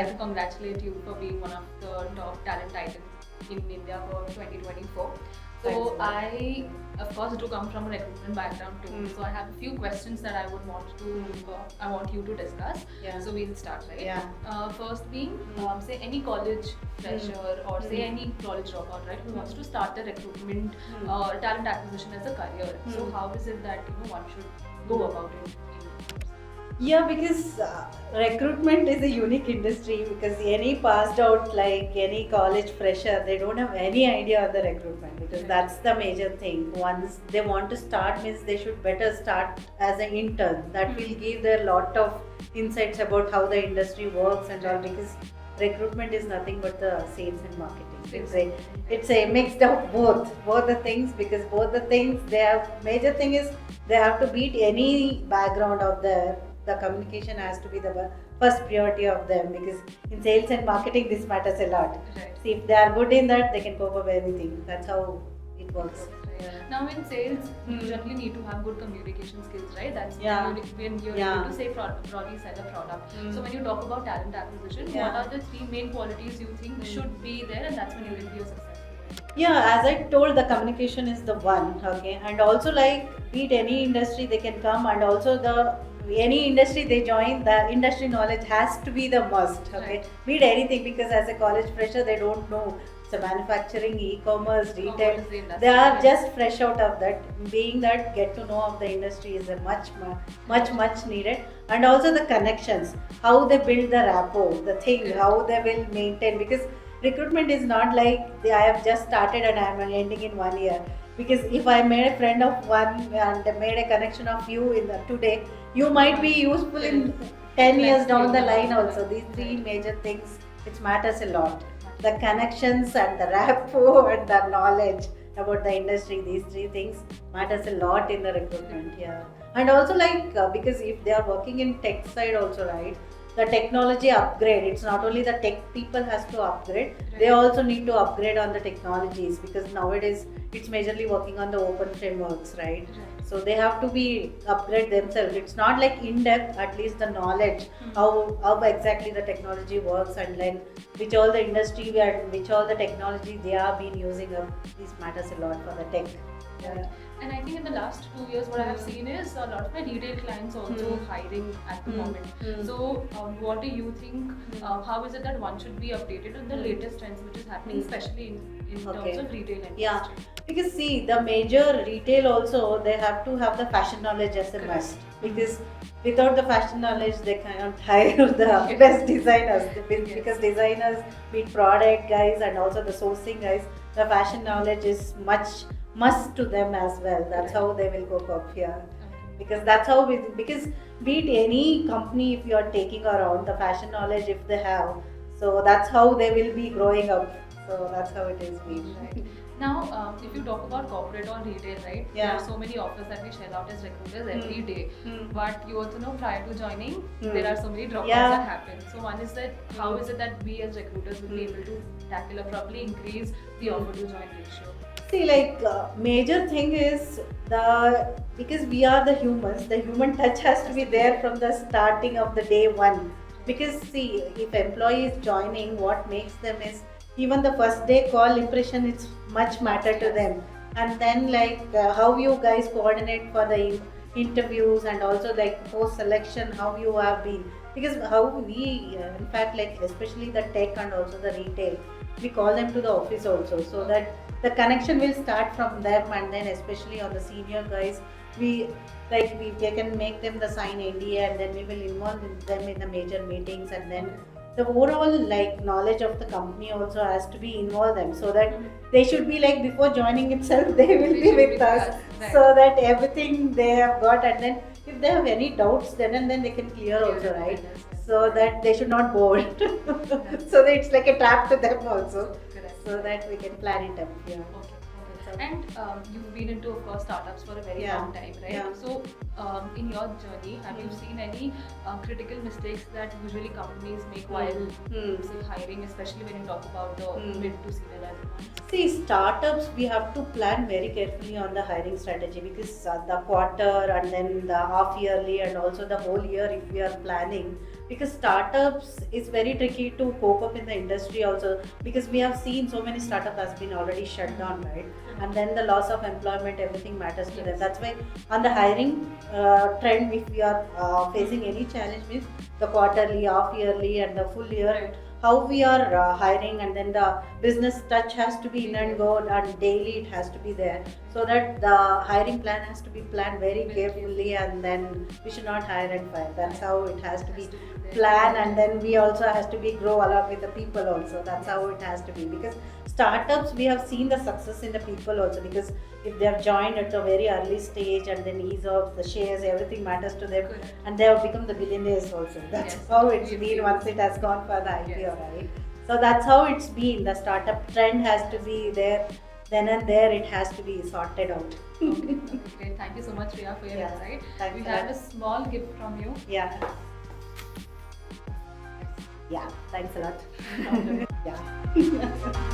like to congratulate you for being one of the top talent items in India for 2024. So I, of course, do come from a recruitment background too. So I have a few questions that I would want to, I want you to discuss. So we'll start, right? First being, say any college fresher or say any college dropout, right, who wants to start the recruitment or talent acquisition as a career. So how is it that one should go about it? Yeah, because recruitment is a unique industry because any passed out, like any college fresher, they don't have any idea of the recruitment because that's the major thing. Once they want to start means they should better start as an intern. That will give them a lot of insights about how the industry works and all because recruitment is nothing but the sales and marketing. It's a mix of both the things because both the things they have major thing is they have to beat any background of the communication has to be the first priority of them because in sales and marketing this matters a lot. Right. See if they are good in that they can cope up anything. That's how it works. Now in sales, you generally need to have good communication skills, right? That's when you're able to say broadly sell a product. So when you talk about talent acquisition, what are the three main qualities you think should be there, and that's when you will be a successful? Yeah, as I told, the communication is the one, okay, and also like be it any industry they can come, and also the any industry they join, the industry knowledge has to be the must, okay. Right. Be it anything because as a college fresher they don't know. So manufacturing, e-commerce, retail, they are just fresh out of that. Being that get to know of the industry is a much needed, and also the connections, how they build the rapport, the thing, how they will maintain because recruitment is not like I have just started and I am ending in 1 year. Because if I made a friend of one and made a connection of you in the today, you might be useful in 10 years down the line also. These three major things which matters a lot. The connections and the rapport and the knowledge about the industry, these three things matters a lot in the recruitment. Yeah. And also like because if they are working in tech side also, right, the technology upgrade, it's not only the tech people has to upgrade, they also need to upgrade on the technologies because nowadays it's majorly working on the open frameworks, right? So they have to be upgrade themselves. It's not like in depth, at least the knowledge how exactly the technology works and then which all the industry and which all the technology they are been using up. This matters a lot for the tech. Yeah. And I think in the last 2 years, what I have seen is a lot of my retail clients also hiring at the moment. So, what do you think? How is it that one should be updated on the latest trends which is happening, especially in terms of retail industry? Yeah, because see, the major retail also they have to have the fashion knowledge as a must because without the fashion knowledge they cannot hire the best designers because designers meet product guys and also the sourcing guys. The fashion knowledge is much must to them as well. That's how they will go up here. Because that's how because be it any company if you are taking around the fashion knowledge if they have, so that's how they will be growing up. So that's how it is being. Right. Now, if you talk about corporate or retail, right? There are so many offers that we shell out as recruiters every day. But you also know prior to joining, there are so many dropouts that happen. So one is that how is it that we as recruiters will be able to tackle or probably increase the offer to join ratio? See, like major thing is because we are the humans, the human touch has to be there from the starting of the day one. Because see, if employee is joining, what makes them is even the first day call impression it's much matter to them, and then like how you guys coordinate for the interviews and also like post selection how you have been because how we in fact like especially the tech and also the retail we call them to the office also so that the connection will start from them and then especially on the senior guys we we can make them the sign NDA and then we will involve them in the major meetings and then the overall like knowledge of the company also has to be involved them so that they should be like before joining itself they will be with us so that everything they have got and then if they have any doubts then and then they can clear also, right? So that they should not board so that it's like a trap to them also so that we can plan it up. And you've been into, of course, startups for a very long time, right? Yeah. So, in your journey, have you seen any critical mistakes that usually companies make while, say, hiring, especially when you talk about the mid to senior level ones? See, startups, we have to plan very carefully on the hiring strategy because the quarter and then the half yearly and also the whole year if we are planning, because startups is very tricky to cope up in the industry also, because we have seen so many startups has been already shut down, right? And then the loss of employment, everything matters to them. That's why on the hiring trend, if we are facing any challenge with the quarterly, half yearly, and the full year, Right. how we are hiring, and then the business touch has to be in and go, and daily it has to be there, so that the hiring plan has to be planned very carefully, and then we should not hire and fire. That's how it has to be planned, and then we also has to be grow along with the people also. That's how it has to be, because startups, we have seen the success in the people also, because if they have joined at a very early stage, and then ease of the shares, everything matters to them, Correct. and they have become the billionaires also. That's Yes. how it's Yes. been once it has gone for the IPO, Yes. right? So that's how it's been. The startup trend has to be there. Then and there, it has to be sorted out. Okay, great. Thank you so much, Riya, for your Yeah, insight. thanks We a have lot. a small gift from you. Yeah. Yeah. Thanks a lot. Problem. Yeah.